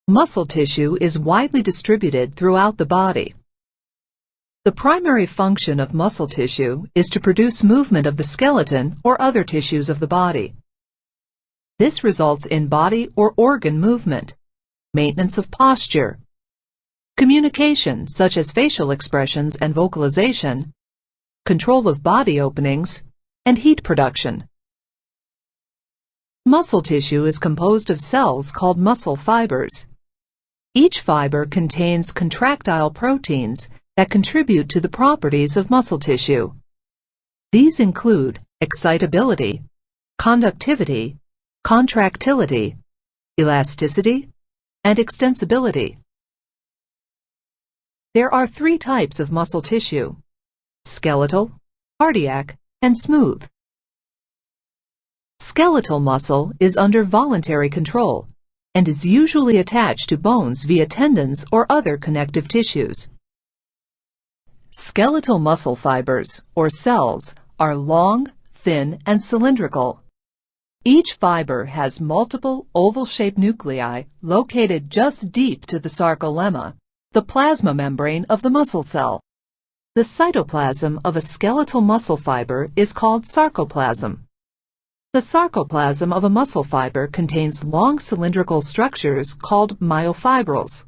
Muscle tissue is widely distributed throughout the body. The primary function of muscle tissue is to produce movement of the skeleton or other tissues of the body. This results in body or organ movement, maintenance of posture, communication such as facial expressions and vocalization, control of body openings, and heat production. Muscle tissue is composed of cells called muscle fibers. Each fiber contains contractile proteins that contribute to the properties of muscle tissue. These include excitability, conductivity, contractility, elasticity, and extensibility. There are three types of muscle tissue: skeletal, cardiac, and smooth. Skeletal muscle is under voluntary control and is usually attached to bones via tendons or other connective tissues. Skeletal muscle fibers, or cells, are long, thin, and cylindrical. Each fiber has multiple oval-shaped nuclei located just deep to the sarcolemma, the plasma membrane of the muscle cell. The cytoplasm of a skeletal muscle fiber is called sarcoplasm. The sarcoplasm of a muscle fiber contains long cylindrical structures called myofibrils.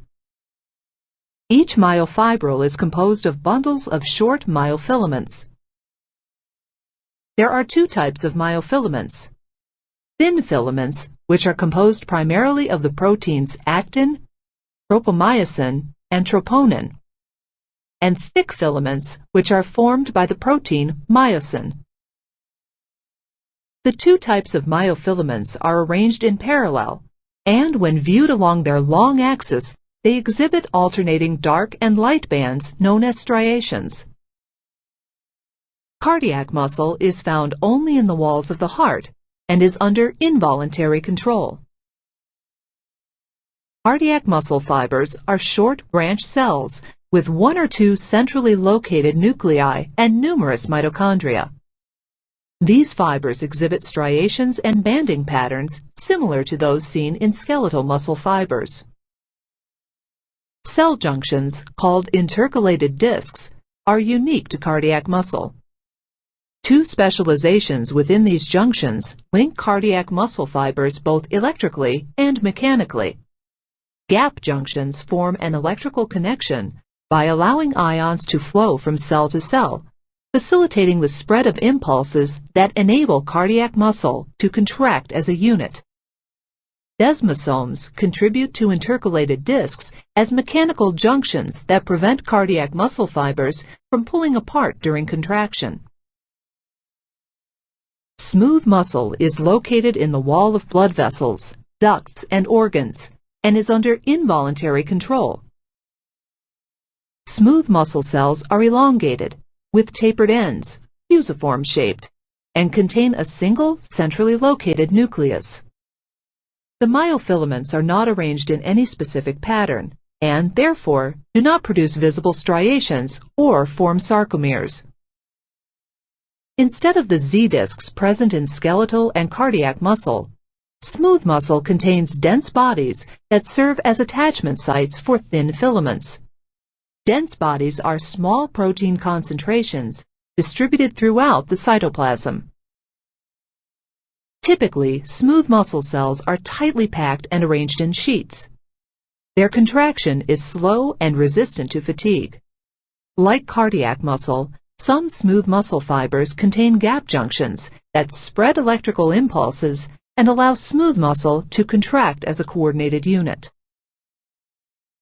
Each myofibril is composed of bundles of short myofilaments. There are two types of myofilaments: thin filaments, which are composed primarily of the proteins actin, tropomyosin, and troponin, and thick filaments, which are formed by the protein myosin. The two types of myofilaments are arranged in parallel, and when viewed along their long axis, they exhibit alternating dark and light bands known as striations. Cardiac muscle is found only in the walls of the heart and is under involuntary control. Cardiac muscle fibers are short branch cells with one or two centrally located nuclei and numerous mitochondria. These fibers exhibit striations and banding patterns similar to those seen in skeletal muscle fibers. Cell junctions, called intercalated discs, are unique to cardiac muscle. Two specializations within these junctions link cardiac muscle fibers both electrically and mechanically. Gap junctions form an electrical connection by allowing ions to flow from cell to cell, facilitating the spread of impulses that enable cardiac muscle to contract as a unit. Desmosomes contribute to intercalated discs as mechanical junctions that prevent cardiac muscle fibers from pulling apart during contraction. Smooth muscle is located in the wall of blood vessels, ducts, and organs, and is under involuntary control. Smooth muscle cells are elongated, with tapered ends, fusiform-shaped, and contain a single centrally located nucleus. The myofilaments are not arranged in any specific pattern, and therefore do not produce visible striations or form sarcomeres. Instead of the Z-discs present in skeletal and cardiac muscle, smooth muscle contains dense bodies that serve as attachment sites for thin filaments. Dense bodies are small protein concentrations distributed throughout the cytoplasm. Typically, smooth muscle cells are tightly packed and arranged in sheets. Their contraction is slow and resistant to fatigue. Like cardiac muscle, some smooth muscle fibers contain gap junctions that spread electrical impulses and allow smooth muscle to contract as a coordinated unit.